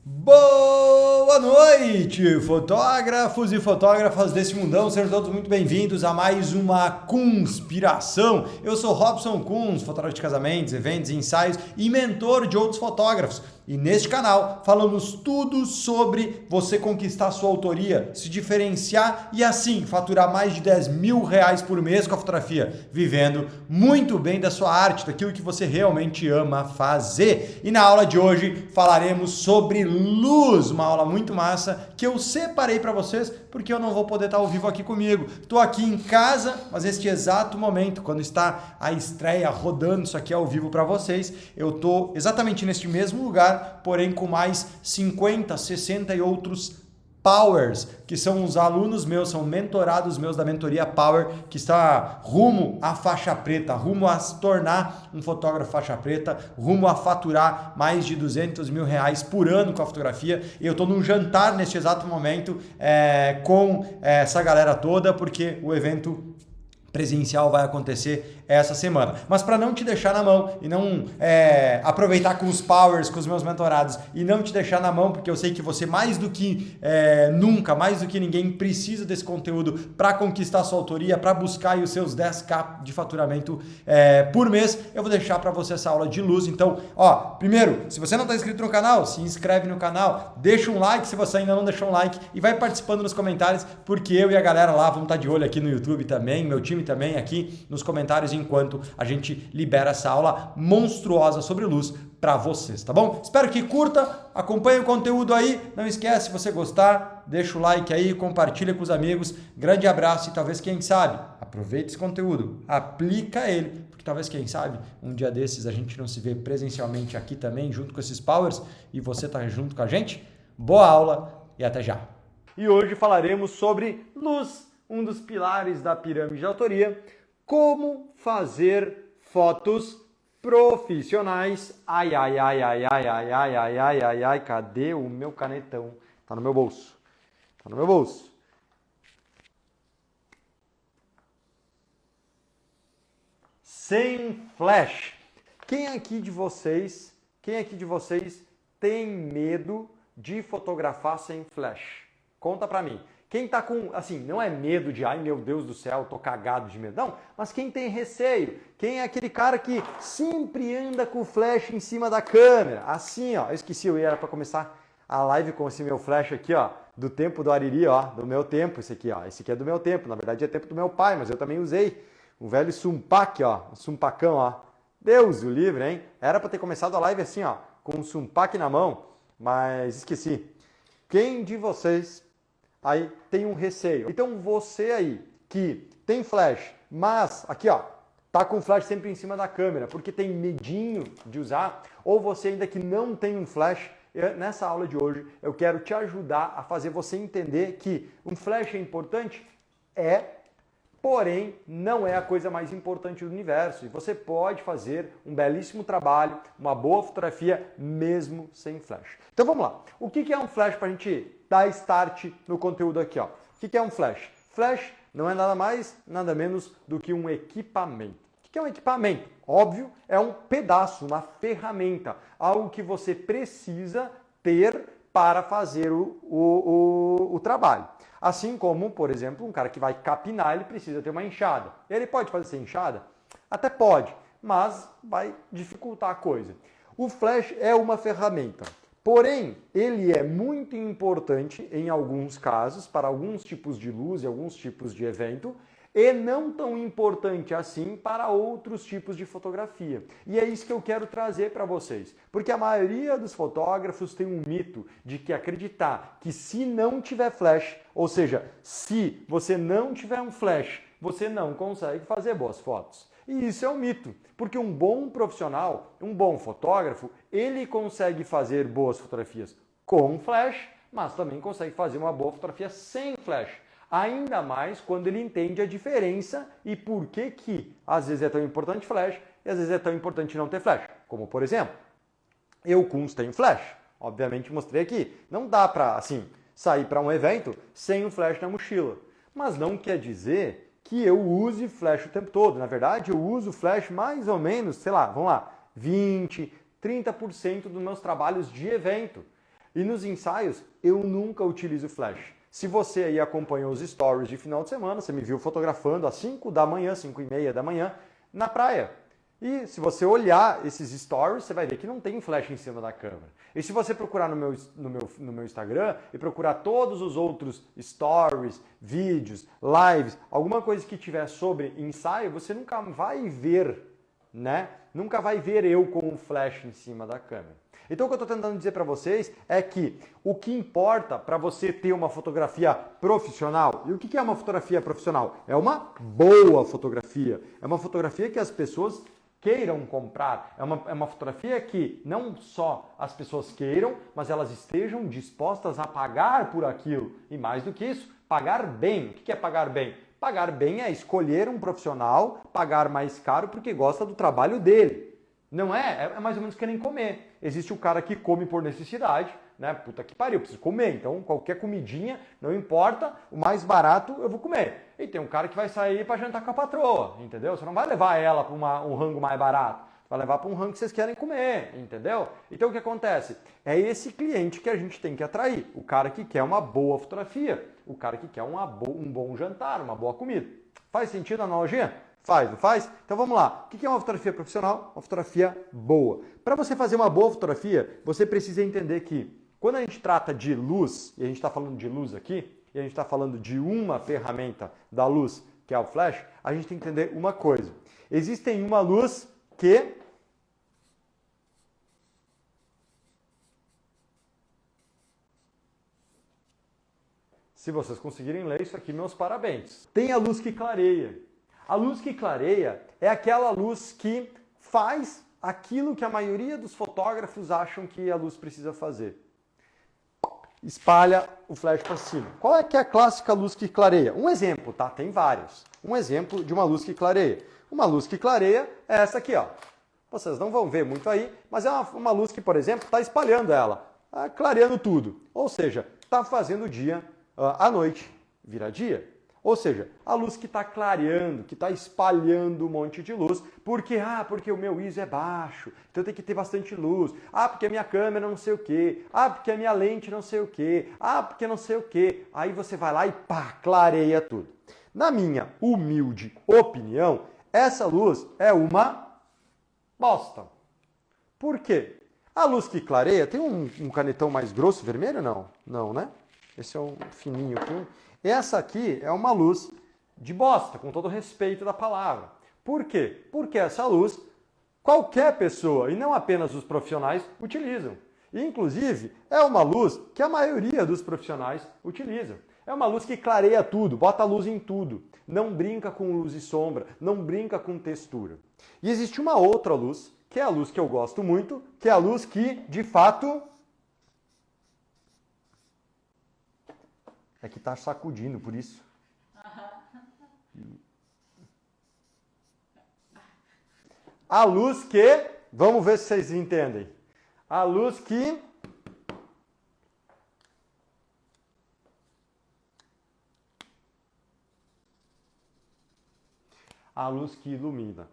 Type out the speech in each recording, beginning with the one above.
Boa noite, fotógrafos e fotógrafas desse mundão, sejam todos muito bem-vindos a mais uma conspiração. Eu sou Robson Kunz, fotógrafo de casamentos, eventos, ensaios e mentor de outros fotógrafos. E neste canal falamos tudo sobre você conquistar sua autoria, se diferenciar e assim faturar mais de 10 mil reais por mês com a fotografia, vivendo muito bem da sua arte, daquilo que você realmente ama fazer. E na aula de hoje falaremos sobre luz, uma aula muito massa que eu separei para vocês porque eu não vou poder estar ao vivo aqui comigo. Estou aqui em casa, mas neste exato momento, quando está a estreia rodando isso aqui ao vivo para vocês, eu estou exatamente neste mesmo lugar, porém com mais 50, 60 e outros Powers, que são os alunos meus, são mentorados meus da mentoria Power, que está rumo à faixa preta, rumo a se tornar um fotógrafo faixa preta, rumo a faturar mais de 200 mil reais por ano com a fotografia. E eu estou num jantar neste exato momento com essa galera toda, porque o evento presencial vai acontecer essa semana. Mas para não te deixar na mão e não aproveitar com os powers, com os meus mentorados e não te deixar na mão, porque eu sei que você mais do que nunca, mais do que ninguém precisa desse conteúdo para conquistar sua autoria, para buscar aí os seus 10k de faturamento por mês, eu vou deixar para você essa aula de luz. Então, primeiro, se você não está inscrito no canal, se inscreve no canal, deixa um like se você ainda não deixou um like e vai participando nos comentários, porque eu e a galera lá vamos estar de olho aqui no YouTube também, meu time também aqui nos comentários, enquanto a gente libera essa aula monstruosa sobre luz para vocês, tá bom? Espero que curta, acompanhe o conteúdo aí, não esquece, se você gostar, deixa o like aí, compartilha com os amigos, grande abraço e talvez, quem sabe, aproveite esse conteúdo, aplica ele, porque talvez, quem sabe, um dia desses a gente não se vê presencialmente aqui também, junto com esses powers, e você tá junto com a gente. Boa aula e até já! E hoje falaremos sobre luz, um dos pilares da pirâmide de autoria, como fazer fotos profissionais. Ai, ai, ai, ai, ai, ai, ai, ai, ai, ai, ai, cadê o meu canetão? Tá no meu bolso. Tá no meu bolso. Sem flash. Quem aqui de vocês tem medo de fotografar sem flash? Conta pra mim. Quem tá com, assim, não é medo de, ai meu Deus do céu, tô cagado de medo, não, mas quem tem receio, quem é aquele cara que sempre anda com o flash em cima da câmera, assim, ó, eu esqueci, eu era para começar a live com esse meu flash aqui, ó, do tempo do Ariri, ó, do meu tempo, esse aqui é do meu tempo, na verdade é tempo do meu pai, mas eu também usei, um velho Sumpac, ó, um Sumpacão, ó, Deus o livre, hein, era para ter começado a live assim, ó, com um Sumpac na mão, mas esqueci. Quem de vocês aí tem um receio? Então você aí que tem flash, mas aqui ó, tá com o flash sempre em cima da câmera, porque tem medinho de usar, ou você ainda que não tem um flash, nessa aula de hoje eu quero te ajudar a fazer você entender que um flash é importante, porém não é a coisa mais importante do universo. E você pode fazer um belíssimo trabalho, uma boa fotografia, mesmo sem flash. Então vamos lá. O que é um flash para a gente dar start no conteúdo aqui? Ó? O que é um flash? Flash não é nada mais, nada menos do que um equipamento. O que é um equipamento? Óbvio, é um pedaço, uma ferramenta, algo que você precisa ter para fazer o trabalho. Assim como, por exemplo, um cara que vai capinar, ele precisa ter uma enxada. Ele pode fazer sem enxada? Até pode, mas vai dificultar a coisa. O flash é uma ferramenta, porém, ele é muito importante em alguns casos, para alguns tipos de luz e alguns tipos de evento, e não tão importante assim para outros tipos de fotografia. E é isso que eu quero trazer para vocês. Porque a maioria dos fotógrafos tem um mito de que acreditar que se não tiver flash, ou seja, se você não tiver um flash, você não consegue fazer boas fotos. E isso é um mito, porque um bom profissional, um bom fotógrafo, ele consegue fazer boas fotografias com flash, mas também consegue fazer uma boa fotografia sem flash. Ainda mais quando ele entende a diferença e por que às vezes é tão importante flash e às vezes é tão importante não ter flash. Como por exemplo, eu Kunz tenho flash, obviamente mostrei aqui. Não dá para assim sair para um evento sem um flash na mochila, mas não quer dizer que eu use flash o tempo todo. Na verdade, eu uso flash mais ou menos, sei lá, vamos lá, 20, 30% dos meus trabalhos de evento. E nos ensaios, eu nunca utilizo flash. Se você aí acompanhou os stories de final de semana, você me viu fotografando às 5 da manhã, 5:30 da manhã, na praia. E se você olhar esses stories, você vai ver que não tem flash em cima da câmera. E se você procurar no meu Instagram e procurar todos os outros stories, vídeos, lives, alguma coisa que tiver sobre ensaio, você nunca vai ver, né? Nunca vai ver eu com um flash em cima da câmera. Então o que eu estou tentando dizer para vocês é que o que importa para você ter uma fotografia profissional, e o que é uma fotografia profissional? É uma boa fotografia, é uma fotografia que as pessoas queiram comprar, é uma fotografia que não só as pessoas queiram, mas elas estejam dispostas a pagar por aquilo. E mais do que isso, pagar bem. O que é pagar bem? Pagar bem é escolher um profissional, pagar mais caro porque gosta do trabalho dele. Não é? É mais ou menos que nem comer. Existe o cara que come por necessidade, né? Puta que pariu, eu preciso comer. Então qualquer comidinha, não importa, o mais barato eu vou comer. E tem um cara que vai sair para jantar com a patroa, entendeu? Você não vai levar ela para um rango mais barato. Você vai levar para um rango que vocês querem comer, entendeu? Então o que acontece? É esse cliente que a gente tem que atrair. O cara que quer uma boa fotografia. O cara que quer um bom jantar, uma boa comida. Faz sentido a analogia? Faz, não faz? Então vamos lá. O que é uma fotografia profissional? Uma fotografia boa. Para você fazer uma boa fotografia, você precisa entender que quando a gente trata de luz, e a gente está falando de luz aqui, e a gente está falando de uma ferramenta da luz, que é o flash, a gente tem que entender uma coisa. Existem uma luz que... Se vocês conseguirem ler isso aqui, meus parabéns. Tem a luz que clareia. A luz que clareia é aquela luz que faz aquilo que a maioria dos fotógrafos acham que a luz precisa fazer. Espalha o flash para cima. Qual é que é a clássica luz que clareia? Um exemplo, tá? Tem vários. Um exemplo de uma luz que clareia. Uma luz que clareia é essa aqui, ó. Vocês não vão ver muito aí, mas é uma luz que, por exemplo, está espalhando ela, clareando tudo. Ou seja, está fazendo o dia à noite virar dia. Ou seja, a luz que está clareando, que está espalhando um monte de luz, porque o meu ISO é baixo, então tem que ter bastante luz. Porque a minha câmera não sei o quê. Porque a minha lente não sei o quê. Porque não sei o quê. Aí você vai lá e pá, clareia tudo. Na minha humilde opinião, essa luz é uma bosta. Por quê? A luz que clareia, tem um canetão mais grosso, vermelho? Não. Não, né? Esse é um fininho aqui. Essa aqui é uma luz de bosta, com todo o respeito da palavra. Por quê? Porque essa luz, qualquer pessoa, e não apenas os profissionais, utilizam. E, inclusive, é uma luz que a maioria dos profissionais utilizam. É uma luz que clareia tudo, bota luz em tudo. Não brinca com luz e sombra, não brinca com textura. E existe uma outra luz, que é a luz que eu gosto muito, que é a luz que, de fato... É que tá sacudindo, por isso. A luz que... Vamos ver se vocês entendem. A luz que... A luz que ilumina.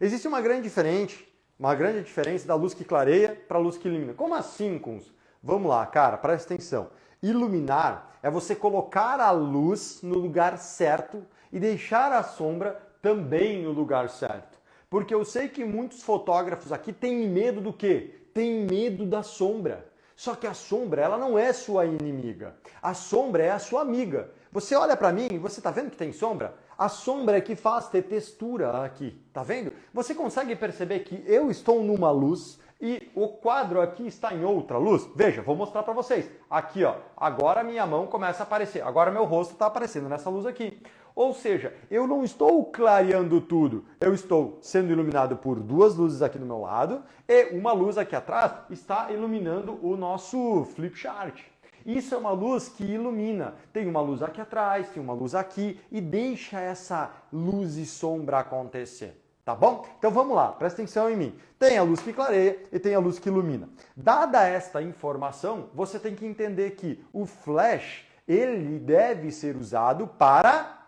Existe uma grande diferença da luz que clareia para a luz que ilumina. Como assim, Kunz? Vamos lá, cara, presta atenção. Iluminar é você colocar a luz no lugar certo e deixar a sombra também no lugar certo. Porque eu sei que muitos fotógrafos aqui têm medo do quê? Têm medo da sombra. Só que a sombra, ela não é sua inimiga. A sombra é a sua amiga. Você olha para mim e você tá vendo que tem sombra? A sombra é que faz ter textura aqui, tá vendo? Você consegue perceber que eu estou numa luz e o quadro aqui está em outra luz? Veja, vou mostrar para vocês. Aqui, ó, agora minha mão começa a aparecer. Agora meu rosto está aparecendo nessa luz aqui. Ou seja, eu não estou clareando tudo. Eu estou sendo iluminado por duas luzes aqui do meu lado e uma luz aqui atrás está iluminando o nosso flip chart. Isso é uma luz que ilumina. Tem uma luz aqui atrás, tem uma luz aqui e deixa essa luz e sombra acontecer. Tá bom? Então vamos lá, presta atenção em mim. Tem a luz que clareia e tem a luz que ilumina. Dada esta informação, você tem que entender que o flash, ele deve ser usado para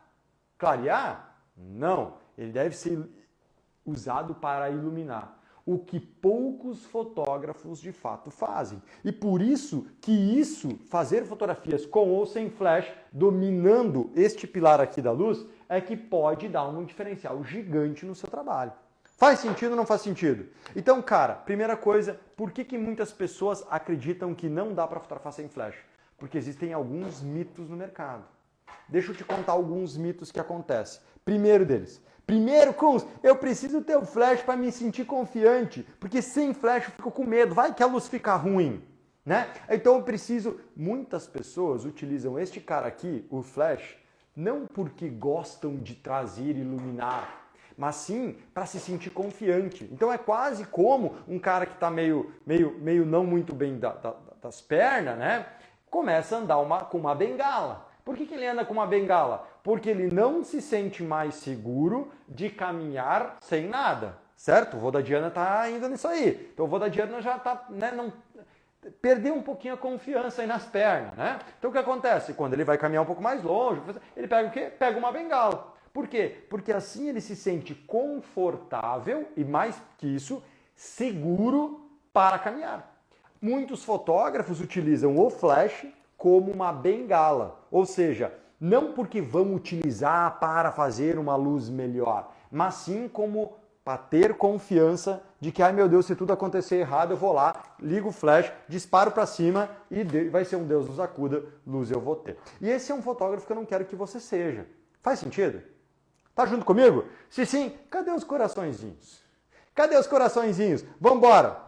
clarear? Não, ele deve ser usado para iluminar. o que poucos fotógrafos de fato fazem. E por isso que fazer fotografias com ou sem flash, dominando este pilar aqui da luz, é que pode dar um diferencial gigante no seu trabalho. Faz sentido ou não faz sentido? Então, cara, primeira coisa, por que muitas pessoas acreditam que não dá para fotografar sem flash? Porque existem alguns mitos no mercado. Deixa eu te contar alguns mitos que acontecem. Primeiro deles. Primeiro, Kunz, eu preciso ter o flash para me sentir confiante, porque sem flash eu fico com medo, vai que a luz fica ruim, né? Então eu preciso... Muitas pessoas utilizam este cara aqui, o flash, não porque gostam de trazer e iluminar, mas sim para se sentir confiante. Então é quase como um cara que está meio não muito bem das pernas, né? Começa a andar com uma bengala. Por que ele anda com uma bengala? Porque ele não se sente mais seguro de caminhar sem nada, certo? O vô da Diana está indo nisso aí. Então o vô da Diana já está, né, perdeu um pouquinho a confiança aí nas pernas, né? Então o que acontece? Quando ele vai caminhar um pouco mais longe, ele pega o quê? Pega uma bengala. Por quê? Porque assim ele se sente confortável e, mais que isso, seguro para caminhar. Muitos fotógrafos utilizam o flash como uma bengala, ou seja, não porque vão utilizar para fazer uma luz melhor, mas sim como para ter confiança de que, ai meu Deus, se tudo acontecer errado, eu vou lá, ligo o flash, disparo para cima e vai ser um Deus nos acuda, luz eu vou ter. E esse é um fotógrafo que eu não quero que você seja. Faz sentido? Tá junto comigo? Se sim, cadê os coraçõezinhos? Cadê os coraçõezinhos? Vambora!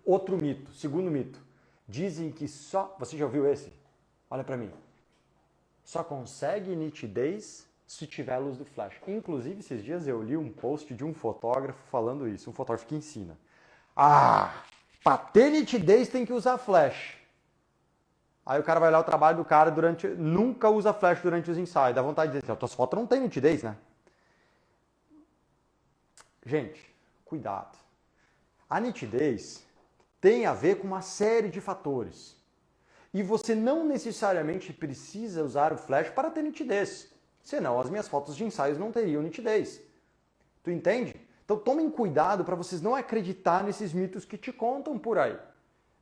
Outro mito, segundo mito. Dizem que só... Você já ouviu esse? Olha para mim. Só consegue nitidez se tiver a luz do flash. Inclusive, esses dias eu li um post de um fotógrafo falando isso. Um fotógrafo que ensina. Para ter nitidez tem que usar flash. Aí o cara vai lá, o trabalho do cara nunca usa flash durante os ensaios. Dá vontade de dizer, tuas fotos não tem nitidez, né? Gente, cuidado. A nitidez tem a ver com uma série de fatores. E você não necessariamente precisa usar o flash para ter nitidez. Senão as minhas fotos de ensaios não teriam nitidez. Tu entende? Então tomem cuidado para vocês não acreditar nesses mitos que te contam por aí.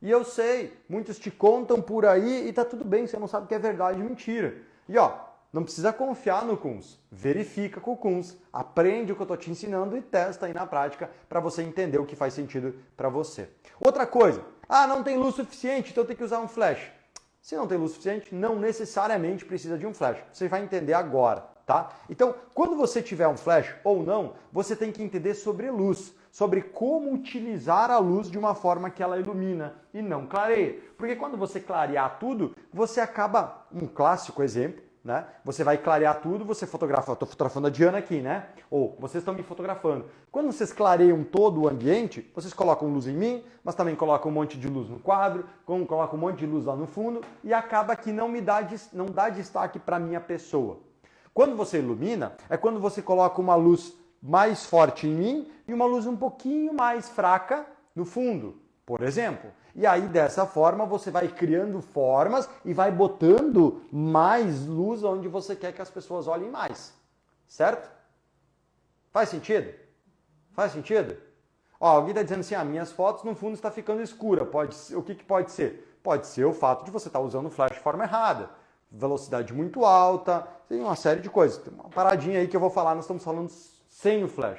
E eu sei, muitos te contam por aí e tá tudo bem, você não sabe o que é verdade e mentira. E ó, não precisa confiar no Kunz, verifica com o Kunz, aprende o que eu tô te ensinando e testa aí na prática para você entender o que faz sentido para você. Outra coisa, não tem luz suficiente, então tem que usar um flash. Se não tem luz suficiente, não necessariamente precisa de um flash. Você vai entender agora, tá? Então, quando você tiver um flash ou não, você tem que entender sobre luz, sobre como utilizar a luz de uma forma que ela ilumina e não clareia. Porque quando você clarear tudo, você acaba, um clássico exemplo, né? Você vai clarear tudo, você fotografa, eu estou fotografando a Diana aqui, né? Ou vocês estão me fotografando. Quando vocês clareiam todo o ambiente, vocês colocam luz em mim, mas também colocam um monte de luz no quadro, colocam um monte de luz lá no fundo e acaba que não dá destaque para a minha pessoa. Quando você ilumina, é quando você coloca uma luz mais forte em mim e uma luz um pouquinho mais fraca no fundo, por exemplo. E aí, dessa forma, você vai criando formas e vai botando mais luz onde você quer que as pessoas olhem mais. Certo? Faz sentido? Faz sentido? Ó, alguém está dizendo assim, minhas fotos no fundo está ficando escura. O que pode ser? Pode ser o fato de você estar usando o flash de forma errada. Velocidade muito alta, tem uma série de coisas. Tem uma paradinha aí que eu vou falar, nós estamos falando sem o flash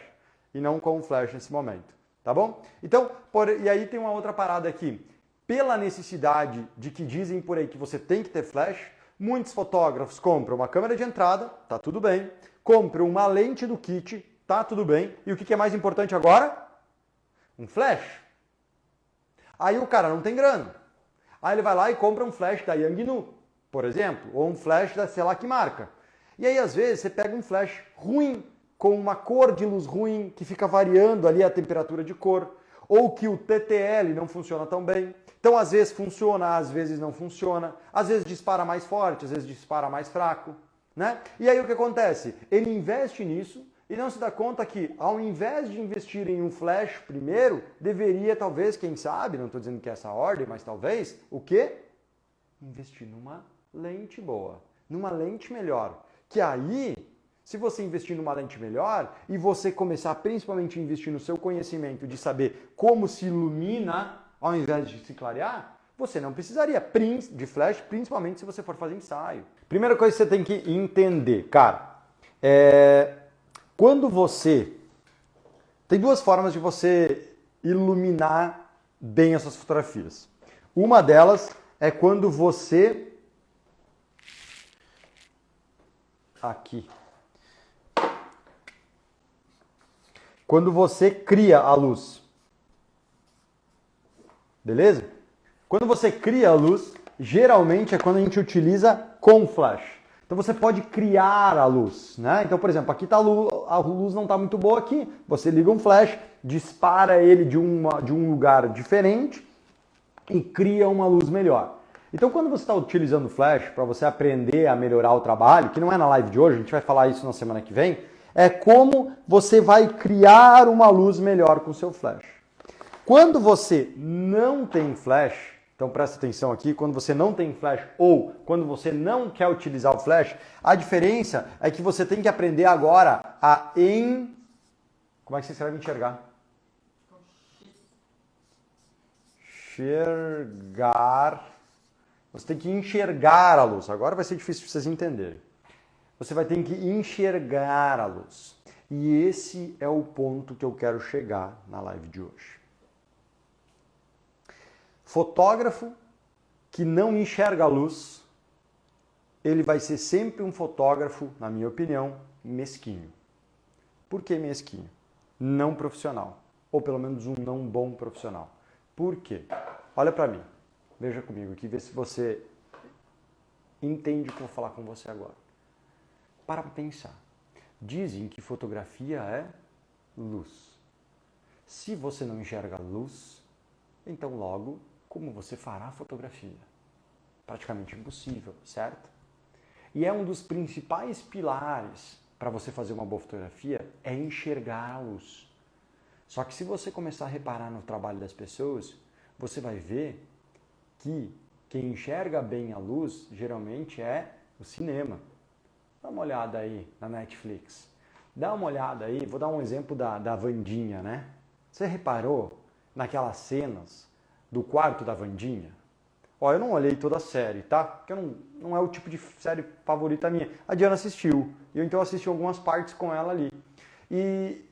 e não com o flash nesse momento. Tá bom? Então, e aí tem uma outra parada aqui. Pela necessidade de que dizem por aí que você tem que ter flash, muitos fotógrafos compram uma câmera de entrada, tá tudo bem. Compram uma lente do kit, tá tudo bem. E o que é mais importante agora? Um flash. Aí o cara não tem grana. Aí ele vai lá e compra um flash da Yangnu, por exemplo, ou um flash da sei lá que marca. E aí às vezes você pega um flash ruim, com uma cor de luz ruim, que fica variando ali a temperatura de cor, ou que o TTL não funciona tão bem. Então, às vezes funciona, às vezes não funciona, às vezes dispara mais forte, às vezes dispara mais fraco, né? E aí o que acontece? Ele investe nisso e não se dá conta que, ao invés de investir em um flash primeiro, deveria talvez, quem sabe, não estou dizendo que é essa ordem, mas talvez, o quê? Investir numa lente boa, numa lente melhor, que aí Se você investir numa lente melhor e você começar principalmente a investir no seu conhecimento de saber como se ilumina ao invés de se clarear, você não precisaria de flash, principalmente se você for fazer ensaio. Primeira coisa que você tem que entender, cara, quando você... Tem duas formas de você iluminar bem as suas fotografias. Uma delas é quando você... Aqui. Quando você cria a luz. Beleza? Quando você cria a luz, geralmente é quando a gente utiliza com flash. Então você pode criar a luz, né? Então, por exemplo, aqui tá a luz não está muito boa aqui, você liga um flash, dispara ele de um lugar diferente e cria uma luz melhor. Então, quando você está utilizando flash para você aprender a melhorar o trabalho, que não é na live de hoje, a gente vai falar isso na semana que vem, é como você vai criar uma luz melhor com o seu flash. Quando você não tem flash, então presta atenção aqui, quando você não tem flash ou quando você não quer utilizar o flash, a diferença é que você tem que aprender agora Como é que você escreve enxergar? Enxergar. Você tem que enxergar a luz. Agora vai ser difícil para vocês entenderem. Você vai ter que enxergar a luz. E esse é o ponto que eu quero chegar na live de hoje. Fotógrafo que não enxerga a luz, ele vai ser sempre um fotógrafo, na minha opinião, mesquinho. Por que mesquinho? Não profissional. Ou pelo menos um não bom profissional. Por quê? Olha para mim. Veja comigo aqui, vê se você entende o que eu vou falar com você agora. Para pensar. Dizem que fotografia é luz. Se você não enxerga a luz, então logo, como você fará a fotografia? Praticamente impossível, certo? E é um dos principais pilares para você fazer uma boa fotografia é enxergar a luz. Só que se você começar a reparar no trabalho das pessoas, você vai ver que quem enxerga bem a luz geralmente é o cinema. Dá uma olhada aí na Netflix. Dá uma olhada aí, vou dar um exemplo da Wandinha, né? Você reparou naquelas cenas do quarto da Wandinha? Ó, eu não olhei toda a série, tá? Porque não é o tipo de série favorita minha. A Diana assistiu, e eu então assisti algumas partes com ela ali. E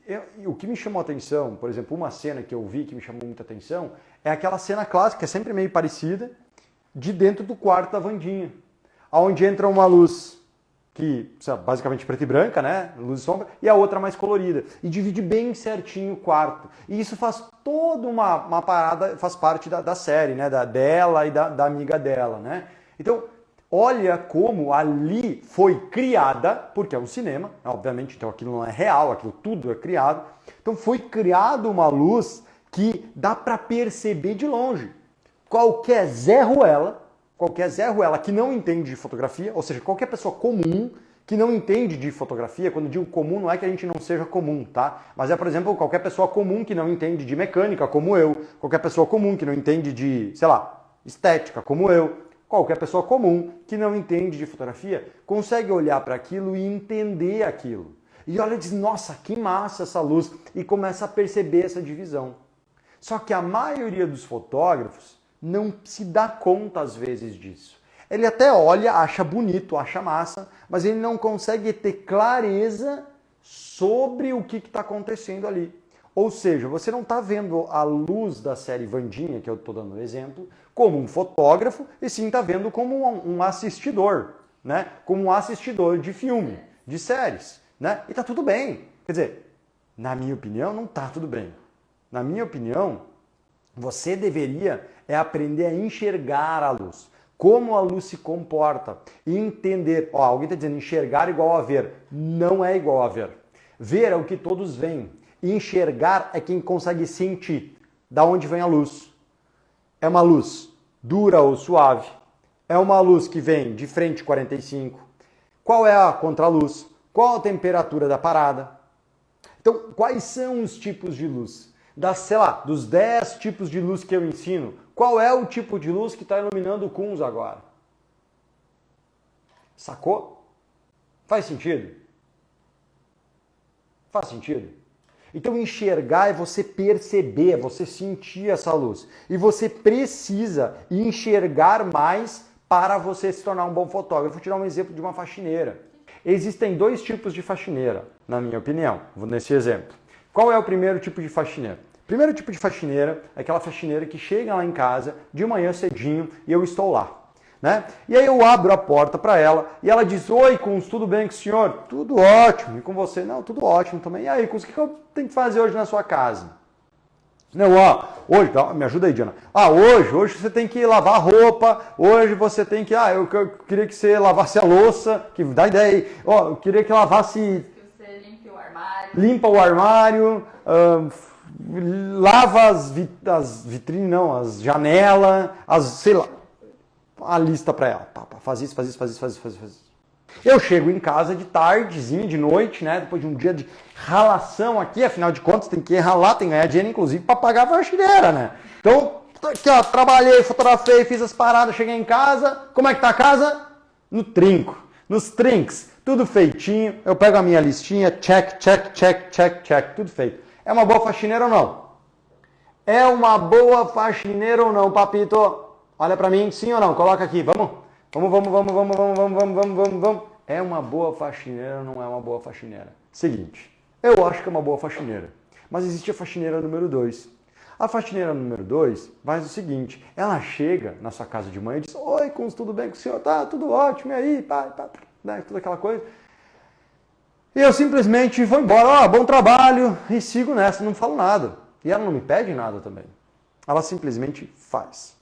o que me chamou a atenção, por exemplo, uma cena que eu vi que me chamou muita atenção, é aquela cena clássica, é sempre meio parecida, de dentro do quarto da Wandinha, onde entra uma luz que basicamente preta e branca, né? Luz e sombra, e a outra mais colorida. E divide bem certinho o quarto. E isso faz toda uma parada, faz parte da série, né? Dela e da amiga dela, né? Então, olha como ali foi criada, porque é um cinema, obviamente, então aquilo não é real, aquilo tudo é criado. Então foi criada uma luz que dá para perceber de longe. Qualquer Zé Ruela que não entende de fotografia, ou seja, qualquer pessoa comum que não entende de fotografia, quando digo comum não é que a gente não seja comum, tá? Mas é, por exemplo, qualquer pessoa comum que não entende de mecânica, como eu, qualquer pessoa comum que não entende de, sei lá, estética, como eu, qualquer pessoa comum que não entende de fotografia, consegue olhar para aquilo e entender aquilo. E olha e diz, nossa, que massa essa luz, e começa a perceber essa divisão. Só que a maioria dos fotógrafos não se dá conta às vezes disso. Ele até olha, acha bonito, acha massa, mas ele não consegue ter clareza sobre o que está acontecendo ali. Ou seja, você não está vendo a luz da série Wandinha, que eu estou dando exemplo, como um fotógrafo, e sim está vendo como um assistidor, né? Como um assistidor de filme, de séries, né? E está tudo bem. Quer dizer, na minha opinião, não está tudo bem. Na minha opinião, você deveria aprender a enxergar a luz, como a luz se comporta, e entender. Ó, alguém está dizendo enxergar igual a ver. Não é igual a ver. Ver é o que todos veem. Enxergar é quem consegue sentir da onde vem a luz. É uma luz dura ou suave? É uma luz que vem de frente 45? Qual é a contraluz? Qual a temperatura da parada? Então, quais são os tipos de luz? Sei lá, dos 10 tipos de luz que eu ensino, qual é o tipo de luz que está iluminando o Kunz agora? Sacou? Faz sentido? Faz sentido? Então enxergar é você perceber, é você sentir essa luz. E você precisa enxergar mais para você se tornar um bom fotógrafo. Vou te dar um exemplo de uma faxineira. Existem dois tipos de faxineira, na minha opinião, nesse exemplo. Qual é o primeiro tipo de faxineira? O primeiro tipo de faxineira é aquela faxineira que chega lá em casa de manhã cedinho e eu estou lá. Né? E aí eu abro a porta para ela e ela diz: oi, Kunz, tudo bem com o senhor? Tudo ótimo. E com você? Não, tudo ótimo também. E aí, Kunz, o que eu tenho que fazer hoje na sua casa? Não, ó, hoje, me ajuda aí, Diana. Hoje você tem que lavar a roupa, hoje você tem que, eu queria que você lavasse a louça, que dá ideia aí. Ó, eu queria que lavasse... Que você limpe o armário. Limpa o armário, lava as vitrines, não, as janelas, sei lá. A lista para ela. Faz isso. Eu chego em casa de tardezinha, de noite, né? Depois de um dia de ralação aqui, afinal de contas tem que ralar, tem que ganhar dinheiro, inclusive, para pagar a faxineira, né? Então, aqui ó, trabalhei, fotografei, fiz as paradas, cheguei em casa. Como é que tá a casa? No trinco, nos trinks, tudo feitinho. Eu pego a minha listinha, check, tudo feito. É uma boa faxineira ou não? É uma boa faxineira ou não, papito? Olha pra mim, sim ou não? Coloca aqui, vamos. É uma boa faxineira ou não é uma boa faxineira? Seguinte, eu acho que é uma boa faxineira, mas existe a faxineira número 2. A faxineira número 2 faz o seguinte, ela chega na sua casa de manhã e diz: oi, Kunz, tudo bem com o senhor? Tá, tudo ótimo, e aí? Né, toda aquela coisa. E eu simplesmente vou embora, bom trabalho, e sigo nessa, não falo nada. E ela não me pede nada também. Ela simplesmente faz.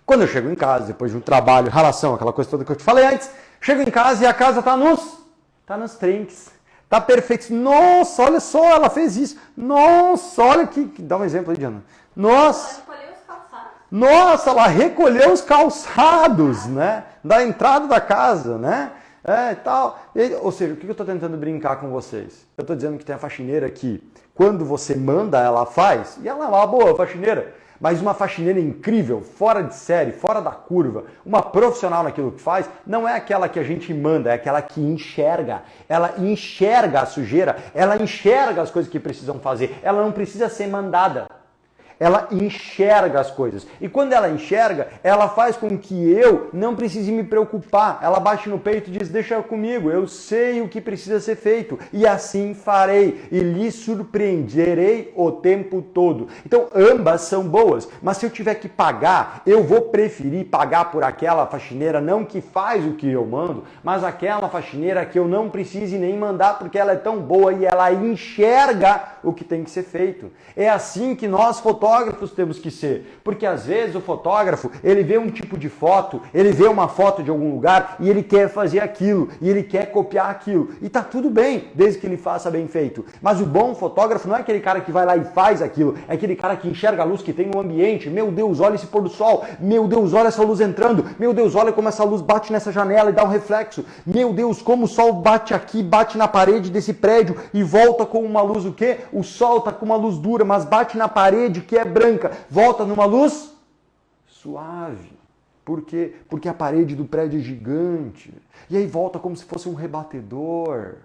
Quando eu chego em casa, depois de um trabalho, ralação, aquela coisa toda que eu te falei antes, chego em casa e a casa tá nos trinques. Tá perfeito. Nossa, olha só, ela fez isso. Nossa, olha que... Dá um exemplo aí, Diana. Nossa. Ela recolheu os calçados. Nossa, ela recolheu os calçados, né? Da entrada da casa, né? E tal. Ou seja, o que eu estou tentando brincar com vocês? Eu estou dizendo que tem a faxineira que, quando você manda, ela faz, e ela é uma boa faxineira. Mas uma faxineira incrível, fora de série, fora da curva, uma profissional naquilo que faz, não é aquela que a gente manda, é aquela que enxerga. Ela enxerga a sujeira, ela enxerga as coisas que precisam fazer, ela não precisa ser mandada. Ela enxerga as coisas. E quando ela enxerga, ela faz com que eu não precise me preocupar. Ela bate no peito e diz: deixa comigo, eu sei o que precisa ser feito. E assim farei. E lhe surpreenderei o tempo todo. Então, ambas são boas. Mas se eu tiver que pagar, eu vou preferir pagar por aquela faxineira, não que faz o que eu mando, mas aquela faxineira que eu não precise nem mandar, porque ela é tão boa e ela enxerga o que tem que ser feito. É assim que nós, fotógrafos, temos que ser. Porque às vezes o fotógrafo, ele vê um tipo de foto, ele vê uma foto de algum lugar e ele quer fazer aquilo, e ele quer copiar aquilo. E tá tudo bem, desde que ele faça bem feito. Mas o bom fotógrafo não é aquele cara que vai lá e faz aquilo, é aquele cara que enxerga a luz que tem no ambiente. Meu Deus, olha esse pôr do sol. Meu Deus, olha essa luz entrando. Meu Deus, olha como essa luz bate nessa janela e dá um reflexo. Meu Deus, como o sol bate aqui, bate na parede desse prédio e volta com uma luz o quê? O sol tá com uma luz dura, mas bate na parede que é branca, volta numa luz suave. Por quê? Porque a parede do prédio é gigante. E aí volta como se fosse um rebatedor.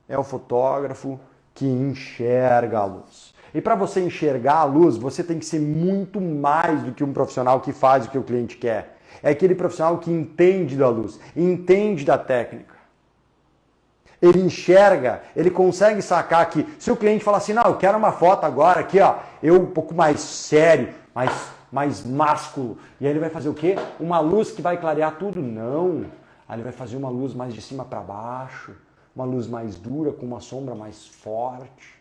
É o fotógrafo que enxerga a luz. E para você enxergar a luz, você tem que ser muito mais do que um profissional que faz o que o cliente quer. É aquele profissional que entende da luz, entende da técnica. Ele enxerga, ele consegue sacar que se o cliente falar assim: não, eu quero uma foto agora aqui, ó, eu um pouco mais sério, mais másculo. E aí ele vai fazer o quê? Uma luz que vai clarear tudo? Não. Aí ele vai fazer uma luz mais de cima para baixo, uma luz mais dura, com uma sombra mais forte.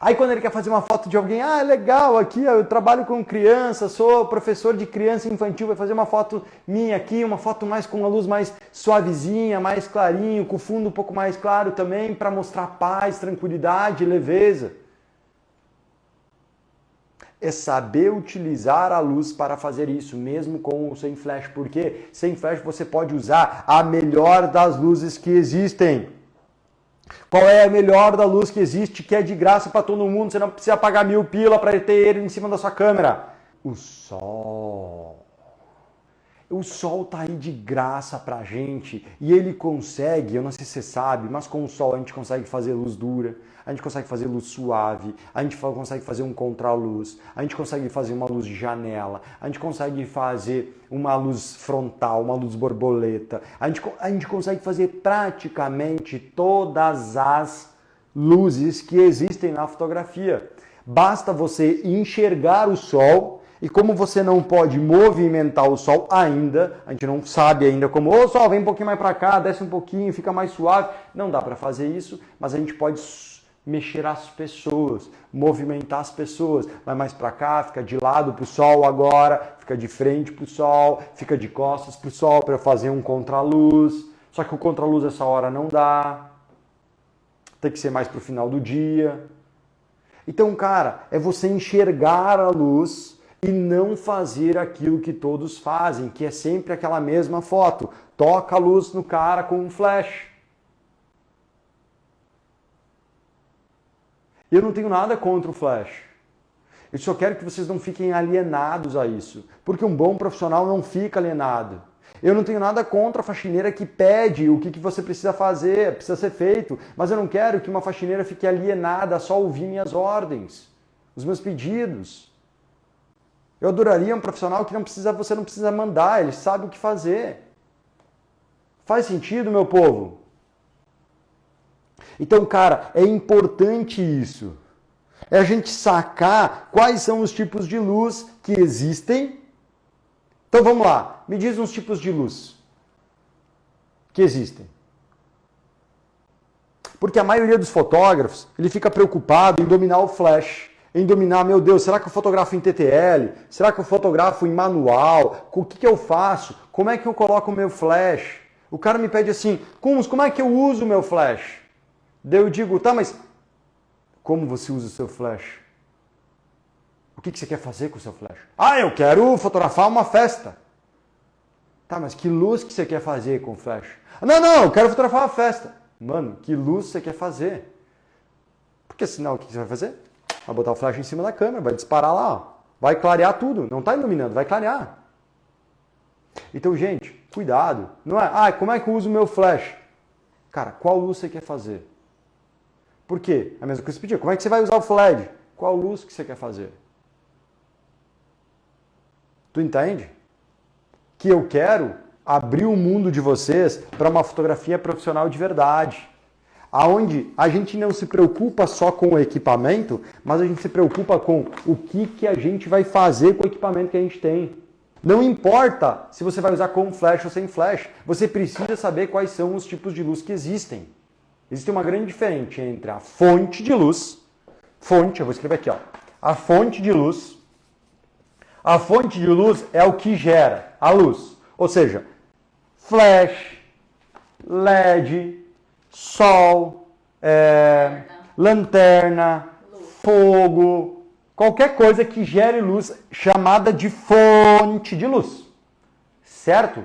Aí quando ele quer fazer uma foto de alguém, legal, aqui eu trabalho com criança, sou professor de criança infantil, vai fazer uma foto minha aqui, uma foto mais com uma luz mais suavezinha, mais clarinho, com o fundo um pouco mais claro também, para mostrar paz, tranquilidade, leveza. É saber utilizar a luz para fazer isso, mesmo com ou sem flash, porque sem flash você pode usar a melhor das luzes que existem. Qual é a melhor da luz que existe, que é de graça para todo mundo, você não precisa pagar 1000 pila para ter ele em cima da sua câmera? O sol. O sol tá aí de graça pra gente e ele consegue, eu não sei se você sabe, mas com o sol a gente consegue fazer luz dura, a gente consegue fazer luz suave, a gente consegue fazer um contraluz, a gente consegue fazer uma luz de janela, a gente consegue fazer uma luz frontal, uma luz borboleta, a gente consegue fazer praticamente todas as luzes que existem na fotografia. Basta você enxergar o sol. E como você não pode movimentar o sol ainda, a gente não sabe ainda como, ô sol, vem um pouquinho mais para cá, desce um pouquinho, fica mais suave. Não dá para fazer isso, mas a gente pode mexer as pessoas, movimentar as pessoas. Vai mais para cá, fica de lado para o sol agora, fica de frente para o sol, fica de costas para o sol para fazer um contraluz. Só que o contraluz essa hora não dá. Tem que ser mais para o final do dia. Então, cara, é você enxergar a luz e não fazer aquilo que todos fazem, que é sempre aquela mesma foto. Toca a luz no cara com um flash. Eu não tenho nada contra o flash. Eu só quero que vocês não fiquem alienados a isso. Porque um bom profissional não fica alienado. Eu não tenho nada contra a faxineira que pede o que você precisa fazer, precisa ser feito. Mas eu não quero que uma faxineira fique alienada a só ouvir minhas ordens, os meus pedidos. Eu adoraria um profissional que você não precisa mandar, ele sabe o que fazer. Faz sentido, meu povo? Então, cara, é importante isso. É a gente sacar quais são os tipos de luz que existem. Então vamos lá, me diz uns tipos de luz que existem. Porque a maioria dos fotógrafos, ele fica preocupado em dominar o flash. Em dominar, meu Deus, será que eu fotografo em TTL? Será que eu fotografo em manual? O que eu faço? Como é que eu coloco o meu flash? O cara me pede assim, Kunz, como é que eu uso o meu flash? Daí eu digo, tá, mas como você usa o seu flash? O que você quer fazer com o seu flash? Ah, eu quero fotografar uma festa. Tá, mas que luz que você quer fazer com o flash? Não, eu quero fotografar uma festa. Mano, que luz você quer fazer? Porque senão o que você vai fazer? Vai botar o flash em cima da câmera, vai disparar lá, ó. Vai clarear tudo. Não está iluminando, vai clarear. Então, gente, cuidado. Não é, como é que eu uso o meu flash? Cara, qual luz você quer fazer? Por quê? A mesma coisa que você pedia. Como é que você vai usar o LED? Qual luz que você quer fazer? Tu entende? Que eu quero abrir o mundo de vocês para uma fotografia profissional de verdade. Aonde a gente não se preocupa só com o equipamento, mas a gente se preocupa com o que a gente vai fazer com o equipamento que a gente tem. Não importa se você vai usar com flash ou sem flash, você precisa saber quais são os tipos de luz que existem. Existe uma grande diferença entre a fonte de luz, eu vou escrever aqui, ó, a fonte de luz. A fonte de luz é o que gera a luz, ou seja, flash, LED, sol, lanterna, fogo, qualquer coisa que gere luz chamada de fonte de luz, certo?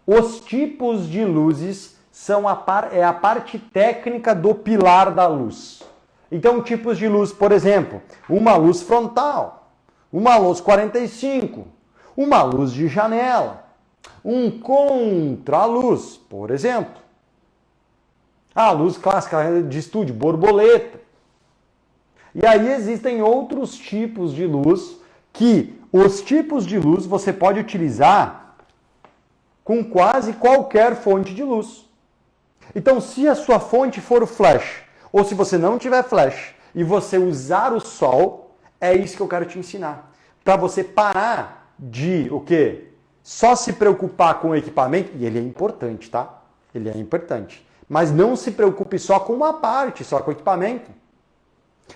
Os tipos de luzes são a parte técnica do pilar da luz. Então, tipos de luz, por exemplo, uma luz frontal, uma luz 45, uma luz de janela, um contraluz, por exemplo. A luz clássica de estúdio, borboleta. E aí existem outros tipos de luz que os tipos de luz você pode utilizar com quase qualquer fonte de luz. Então, se a sua fonte for o flash, ou se você não tiver flash e você usar o sol, é isso que eu quero te ensinar. Para você parar de o quê? Só se preocupar com o equipamento, e ele é importante, tá? Ele é importante. Mas não se preocupe só com uma parte, só com o equipamento.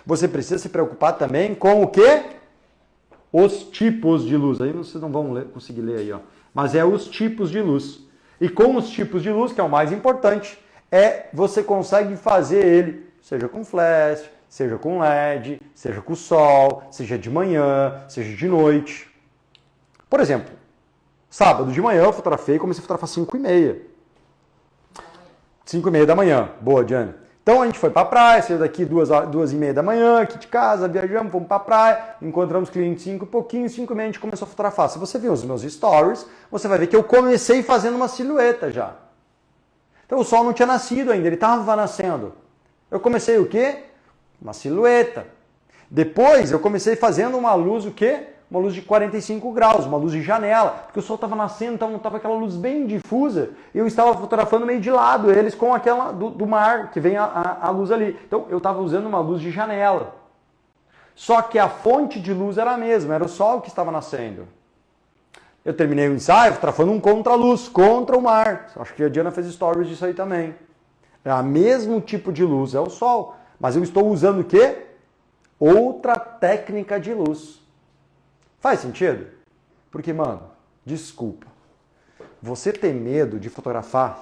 Você precisa se preocupar também com o quê? Os tipos de luz. Aí vocês não vão conseguir ler aí, ó. Mas é os tipos de luz. E com os tipos de luz, que é o mais importante, você consegue fazer ele, seja com flash, seja com LED, seja com sol, seja de manhã, seja de noite. Por exemplo, sábado de manhã eu fotografei e comecei a fotografar 5h30. 5h30 da manhã. Boa, Diane. Então a gente foi pra praia, saiu daqui 2h30 da manhã, aqui de casa, viajamos, fomos pra praia, encontramos cliente 5 e pouquinho, 5h30 a gente começou a fotografar. Se você viu os meus stories, você vai ver que eu comecei fazendo uma silhueta já. Então o sol não tinha nascido ainda, ele estava nascendo. Eu comecei o quê? Uma silhueta. Depois eu comecei fazendo uma luz o quê? Uma luz de 45 graus, uma luz de janela, porque o sol estava nascendo, então estava aquela luz bem difusa, e eu estava fotografando meio de lado, eles com aquela do mar, que vem a luz ali. Então eu estava usando uma luz de janela. Só que a fonte de luz era a mesma, era o sol que estava nascendo. Eu terminei o ensaio fotografando um contra-luz, contra o mar. Acho que a Diana fez stories disso aí também. É o mesmo tipo de luz, é o sol. Mas eu estou usando o quê? Outra técnica de luz. Faz sentido? Porque, mano, desculpa. Você tem medo de fotografar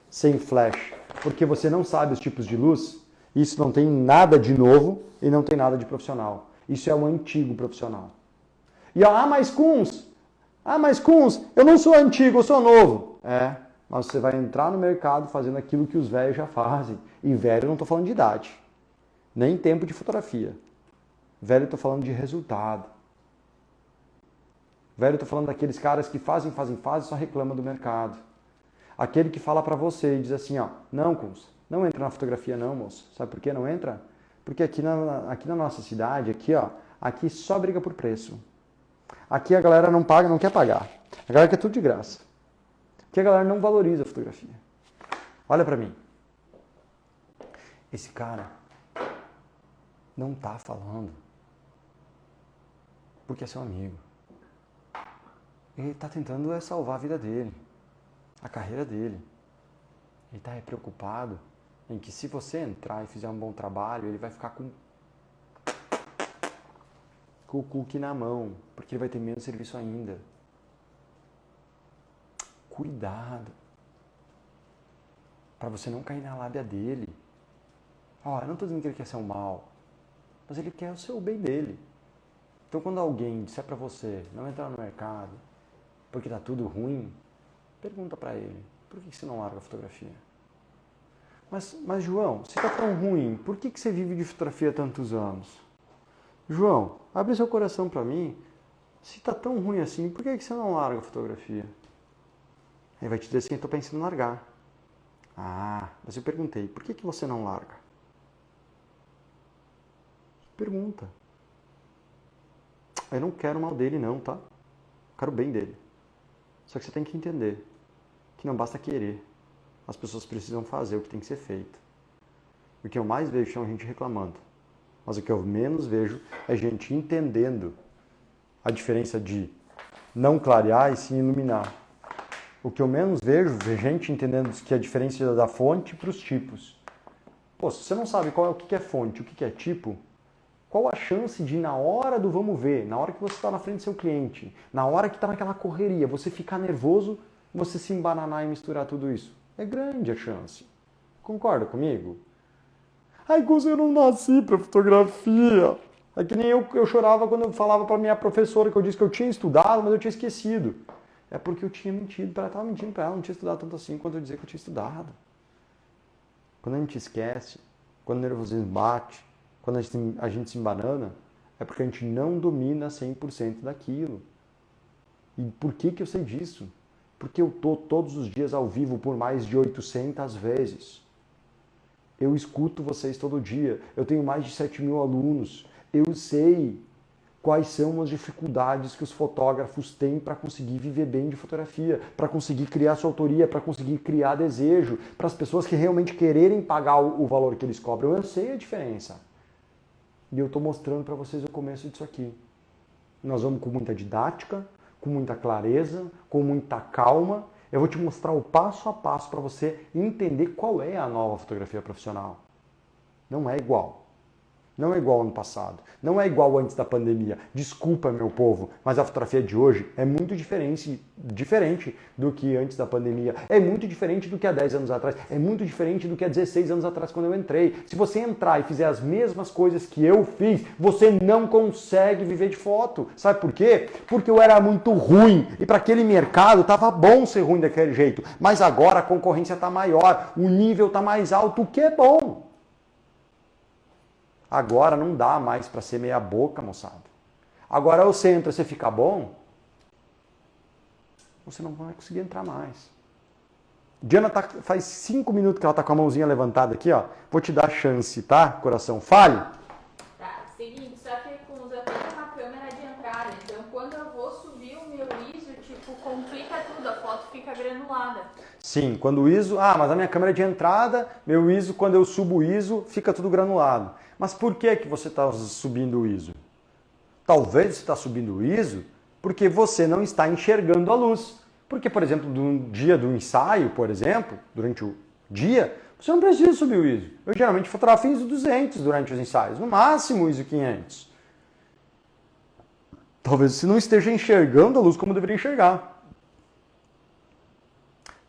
sem flash porque você não sabe os tipos de luz? Isso não tem nada de novo e não tem nada de profissional. Isso é um antigo profissional. E mas Kunz, eu não sou antigo, eu sou novo. É, mas você vai entrar no mercado fazendo aquilo que os velhos já fazem. E velho, eu não estou falando de idade, nem tempo de fotografia. Velho, eu estou falando de resultado. Velho, eu estou falando daqueles caras que fazem e só reclamam do mercado. Aquele que fala para você e diz assim, ó, não, Kunz, não entra na fotografia não, moço. Sabe por que não entra? Porque aqui na nossa cidade, aqui só briga por preço. Aqui a galera não paga, não quer pagar. A galera quer tudo de graça. Aqui a galera não valoriza a fotografia. Olha pra mim. Esse cara não tá falando porque é seu amigo. Ele tá tentando salvar a vida dele, a carreira dele. Ele tá preocupado em que se você entrar e fizer um bom trabalho, ele vai ficar com o cookie na mão, porque ele vai ter menos serviço ainda. Cuidado, para você não cair na lábia dele. Ó, eu não estou dizendo que ele quer ser um mal, mas ele quer o seu bem dele. Então quando alguém disser para você não entrar no mercado porque tá tudo ruim, pergunta para ele, por que você não larga a fotografia? Mas João, se tá tão ruim, por que você vive de fotografia há tantos anos? João, abre seu coração para mim. Se tá tão ruim assim, por que você não larga a fotografia? Ele vai te dizer assim, eu tô pensando em largar. Ah, mas eu perguntei, por que você não larga? Pergunta. Eu não quero o mal dele não, tá? Eu quero o bem dele. Só que você tem que entender que não basta querer. As pessoas precisam fazer o que tem que ser feito. O que eu mais vejo é gente reclamando. Mas o que eu menos vejo é gente entendendo a diferença de não clarear e sim iluminar. O que eu menos vejo é gente entendendo que a diferença da fonte para os tipos. Pô, se você não sabe o que é fonte, o que é tipo, qual a chance de, na hora do vamos ver, na hora que você está na frente do seu cliente, na hora que está naquela correria, você ficar nervoso, você se embananar e misturar tudo isso? É grande a chance. Concorda comigo? Ai, Gus, eu não nasci para fotografia. É que nem eu chorava quando eu falava para minha professora que eu disse que eu tinha estudado, mas eu tinha esquecido. É porque eu tinha mentido para ela, estava mentindo para ela, não tinha estudado tanto assim quanto eu dizia que eu tinha estudado. Quando a gente esquece, quando o nervosismo bate, quando a gente se embanana, é porque a gente não domina 100% daquilo. E por que eu sei disso? Porque eu estou todos os dias ao vivo por mais de 800 vezes. Eu escuto vocês todo dia. Eu tenho mais de 7.000 alunos. Eu sei quais são as dificuldades que os fotógrafos têm para conseguir viver bem de fotografia, para conseguir criar sua autoria, para conseguir criar desejo, para as pessoas que realmente quererem pagar o valor que eles cobram. Eu sei a diferença. E eu estou mostrando para vocês o começo disso aqui. Nós vamos com muita didática, com muita clareza, com muita calma. Eu vou te mostrar o passo a passo para você entender qual é a nova fotografia profissional. Não é igual. Não é igual ao ano passado. Não é igual antes da pandemia. Desculpa, meu povo, mas a fotografia de hoje é muito diferente do que antes da pandemia. É muito diferente do que há 10 anos atrás. É muito diferente do que há 16 anos atrás, quando eu entrei. Se você entrar e fizer as mesmas coisas que eu fiz, você não consegue viver de foto. Sabe por quê? Porque eu era muito ruim. E para aquele mercado estava bom ser ruim daquele jeito. Mas agora a concorrência está maior. O nível está mais alto, o que é bom. Agora não dá mais para ser meia boca, moçada. Agora você entra, você fica bom, você não vai conseguir entrar mais. Diana faz 5 minutos que ela tá com a mãozinha levantada aqui, ó. Vou te dar chance, tá, coração? Fale. Tá, seguinte, só que com eu tenho uma câmera de entrada, então quando eu vou subir o meu ISO, tipo, complica tudo, a foto fica granulada. Sim, quando o ISO... Ah, mas a minha câmera é de entrada, meu ISO, quando eu subo o ISO, fica tudo granulado. Mas por que você está subindo o ISO? Talvez você está subindo o ISO porque você não está enxergando a luz. Porque, por exemplo, no dia do ensaio, por exemplo, durante o dia, você não precisa subir o ISO. Eu geralmente fotografo ISO 200 durante os ensaios, no máximo ISO 500. Talvez você não esteja enxergando a luz como deveria enxergar.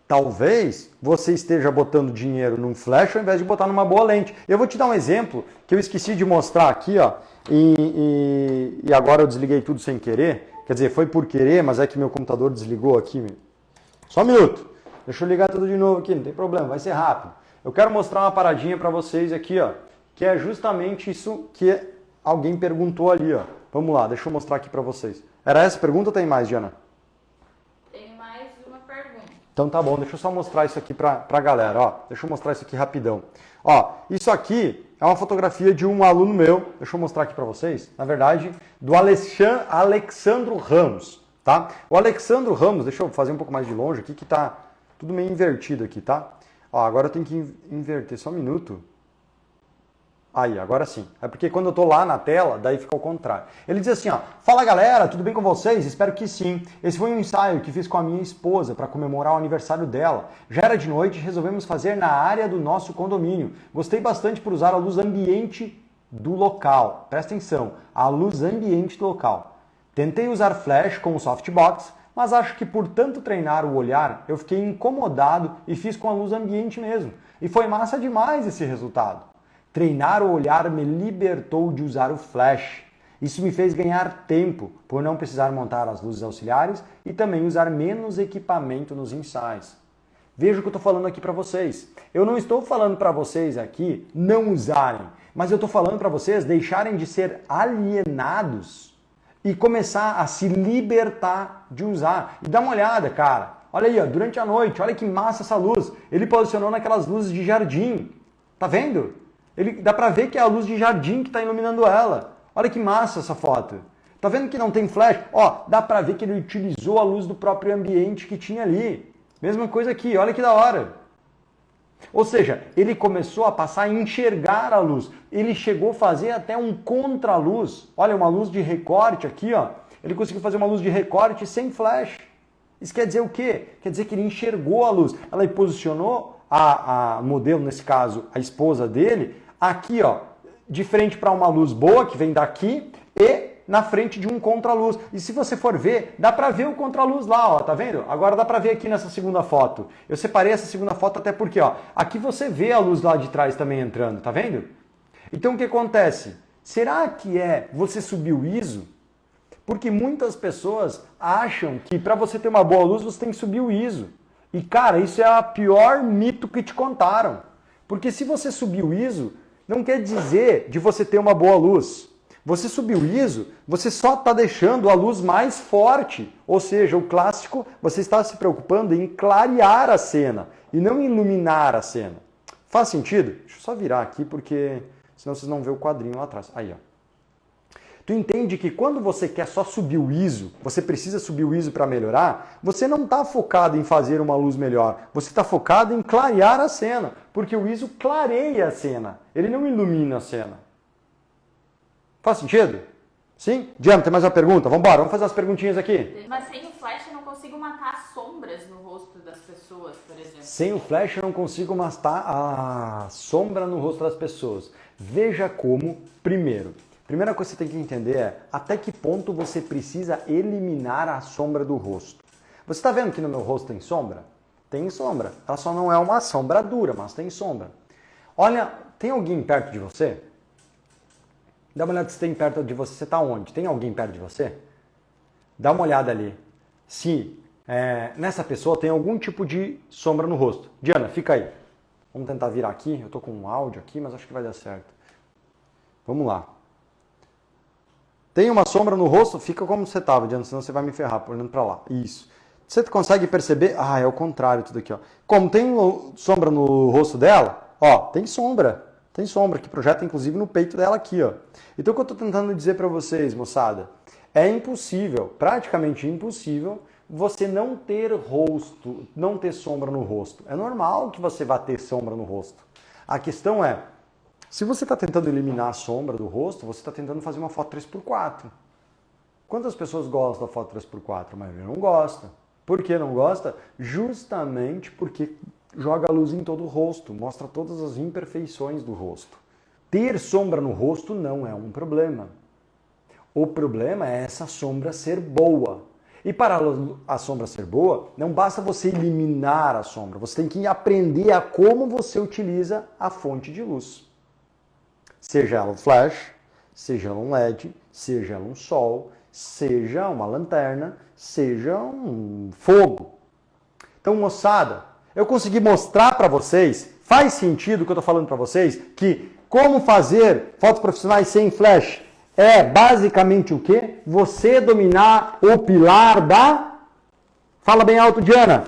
Talvez você esteja botando dinheiro num flash ao invés de botar numa boa lente. Eu vou te dar um exemplo que eu esqueci de mostrar aqui, ó, e agora eu desliguei tudo sem querer. Quer dizer, foi por querer, mas é que meu computador desligou aqui. Só um minuto. Deixa eu ligar tudo de novo aqui, não tem problema, vai ser rápido. Eu quero mostrar uma paradinha para vocês aqui, ó, que é justamente isso que alguém perguntou ali, ó. Vamos lá, deixa eu mostrar aqui para vocês. Era essa a pergunta ou tem mais, Diana? Tem mais uma pergunta. Então tá bom, deixa eu só mostrar isso aqui pra galera, ó. Deixa eu mostrar isso aqui rapidão. Ó, isso aqui é uma fotografia de um aluno meu, deixa eu mostrar aqui pra vocês, na verdade, do Alexandro Ramos, tá? O Alexandro Ramos, deixa eu fazer um pouco mais de longe aqui, que tá tudo meio invertido aqui, tá? Ó, agora eu tenho que inverter, só um minuto. Aí, agora sim. É porque quando eu tô lá na tela, daí fica ao contrário. Ele diz assim, ó: fala galera, tudo bem com vocês? Espero que sim. Esse foi um ensaio que fiz com a minha esposa para comemorar o aniversário dela. Já era de noite e resolvemos fazer na área do nosso condomínio. Gostei bastante por usar a luz ambiente do local. Presta atenção, a luz ambiente do local. Tentei usar flash com o softbox, mas acho que por tanto treinar o olhar, eu fiquei incomodado e fiz com a luz ambiente mesmo. E foi massa demais esse resultado. Treinar o olhar me libertou de usar o flash. Isso me fez ganhar tempo, por não precisar montar as luzes auxiliares e também usar menos equipamento nos ensaios. Veja o que eu estou falando aqui para vocês. Eu não estou falando para vocês aqui não usarem, mas eu estou falando para vocês deixarem de ser alienados e começar a se libertar de usar. E dá uma olhada, cara. Olha aí, ó, durante a noite, olha que massa essa luz. Ele posicionou naquelas luzes de jardim. Tá vendo? Dá pra ver que é a luz de jardim que está iluminando ela. Olha que massa essa foto. Tá vendo que não tem flash? Ó, dá pra ver que ele utilizou a luz do próprio ambiente que tinha ali. Mesma coisa aqui, olha que da hora. Ou seja, ele começou a passar a enxergar a luz. Ele chegou a fazer até um contraluz. Olha, uma luz de recorte aqui, ó. Ele conseguiu fazer uma luz de recorte sem flash. Isso quer dizer o quê? Quer dizer que ele enxergou a luz. Ela posicionou a modelo, nesse caso, a esposa dele, aqui, ó, de frente para uma luz boa que vem daqui e na frente de um contraluz. E se você for ver, dá para ver o contraluz lá, ó, tá vendo? Agora dá para ver aqui nessa segunda foto. Eu separei essa segunda foto até porque, ó, aqui você vê a luz lá de trás também entrando, tá vendo? Então o que acontece? Será que você subir o ISO? Porque muitas pessoas acham que para você ter uma boa luz você tem que subir o ISO. E cara, isso é a pior mito que te contaram. Porque se você subir o ISO, não quer dizer de você ter uma boa luz. Você subir o ISO, você só está deixando a luz mais forte. Ou seja, o clássico, você está se preocupando em clarear a cena e não iluminar a cena. Faz sentido? Deixa eu só virar aqui, porque senão vocês não vê o quadrinho lá atrás. Aí, ó. Tu entende que quando você quer só subir o ISO, você precisa subir o ISO para melhorar, você não está focado em fazer uma luz melhor, você está focado em clarear a cena, porque o ISO clareia a cena, ele não ilumina a cena. Faz sentido? Sim? Diana, tem mais uma pergunta? Vamos fazer as perguntinhas aqui. Mas sem o flash eu não consigo matar as sombras no rosto das pessoas, por exemplo. Sem o flash eu não consigo matar a sombra no rosto das pessoas. Veja como, primeira coisa que você tem que entender é até que ponto você precisa eliminar a sombra do rosto. Você está vendo que no meu rosto tem sombra? Tem sombra. Ela só não é uma sombra dura, mas tem sombra. Olha, tem alguém perto de você? Dá uma olhada se tem perto de você. Você está onde? Tem alguém perto de você? Dá uma olhada ali. Se nessa pessoa tem algum tipo de sombra no rosto. Diana, fica aí. Vamos tentar virar aqui. Eu estou com um áudio aqui, mas acho que vai dar certo. Vamos lá. Tem uma sombra no rosto? Fica como você estava, Diana, senão você vai me ferrar, olhando para lá. Isso. Você consegue perceber? Ah, é o contrário tudo aqui, ó. Como tem sombra no rosto dela, ó, tem sombra. Tem sombra que projeta, inclusive, no peito dela aqui, ó. Então, o que eu estou tentando dizer para vocês, moçada, é impossível, praticamente impossível, você não ter rosto, não ter sombra no rosto. É normal que você vá ter sombra no rosto. A questão é, se você está tentando eliminar a sombra do rosto, você está tentando fazer uma foto 3x4. Quantas pessoas gostam da foto 3x4? A maioria não gosta. Por que não gosta? Justamente porque joga a luz em todo o rosto, mostra todas as imperfeições do rosto. Ter sombra no rosto não é um problema. O problema é essa sombra ser boa. E para a sombra ser boa, não basta você eliminar a sombra, você tem que aprender a como você utiliza a fonte de luz. Seja ela um flash, seja ela um LED, seja ela um sol, seja uma lanterna, seja um fogo. Então, moçada, eu consegui mostrar para vocês, faz sentido o que eu estou falando para vocês, que como fazer fotos profissionais sem flash é basicamente o quê? Você dominar o pilar da... Fala bem alto, Diana.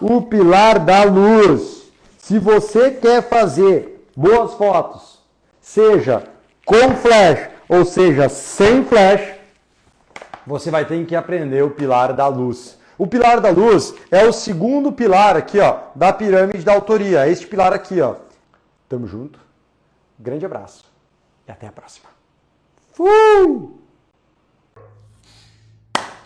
O pilar da luz. Se você quer fazer boas fotos, seja com flash ou seja sem flash, você vai ter que aprender o pilar da luz. O pilar da luz é o segundo pilar aqui, ó, da pirâmide da autoria. Este pilar aqui, ó. Tamo junto. Grande abraço e até a próxima. Fui!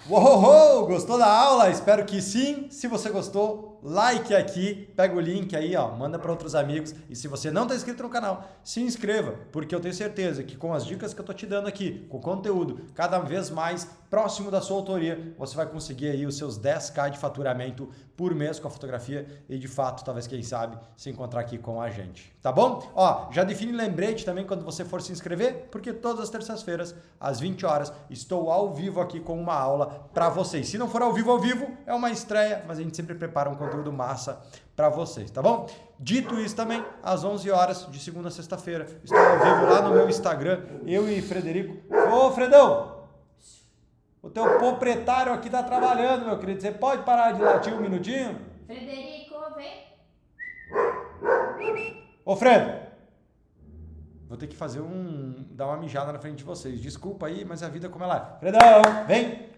Uou, gostou da aula? Espero que sim. Se você gostou, like aqui, pega o link aí, ó, manda para outros amigos. E se você não está inscrito no canal, se inscreva, porque eu tenho certeza que com as dicas que eu tô te dando aqui, com o conteúdo cada vez mais próximo da sua autoria, você vai conseguir aí os seus 10k de faturamento por mês com a fotografia e de fato, talvez, quem sabe, se encontrar aqui com a gente, tá bom? Ó, já define lembrete também quando você for se inscrever, porque todas as terças-feiras, às 20 horas, estou ao vivo aqui com uma aula para vocês. Se não for ao vivo, é uma estreia, mas a gente sempre prepara um conteúdo massa para vocês, tá bom? Dito isso também, às 11 horas de segunda a sexta-feira, estou ao vivo lá no meu Instagram, eu e Frederico. Ô, Fredão! O teu proprietário aqui tá trabalhando, meu querido. Você pode parar de latir um minutinho? Frederico, vem. Ô, Fredo! Vou ter que fazer dar uma mijada na frente de vocês. Desculpa aí, mas a vida é como ela é. Fredão, vem!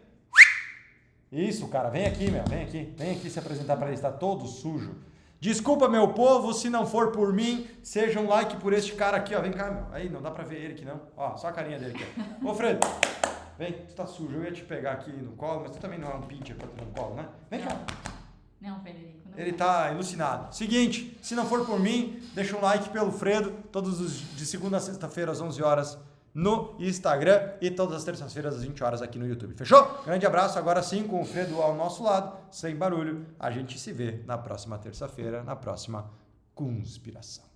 Isso, cara, vem aqui, meu. Vem aqui. Vem aqui se apresentar para ele. Está todo sujo. Desculpa, meu povo, se não for por mim, seja um like por este cara aqui, ó. Vem cá, meu. Aí, não dá pra ver ele aqui, não. Ó, só a carinha dele aqui. Ô, Fredo! Vem, tu tá sujo, eu ia te pegar aqui no colo, mas tu também não é um pitcher pra ter no colo, né? Vem cá. Não, Frederico. Não. Ele tá alucinado. Seguinte, se não for por mim, deixa um like pelo Fredo, todos os de segunda a sexta-feira às 11 horas no Instagram e todas as terças-feiras às 20 horas aqui no YouTube. Fechou? Grande abraço, agora sim com o Fredo ao nosso lado, sem barulho. A gente se vê na próxima terça-feira, na próxima Conspiração.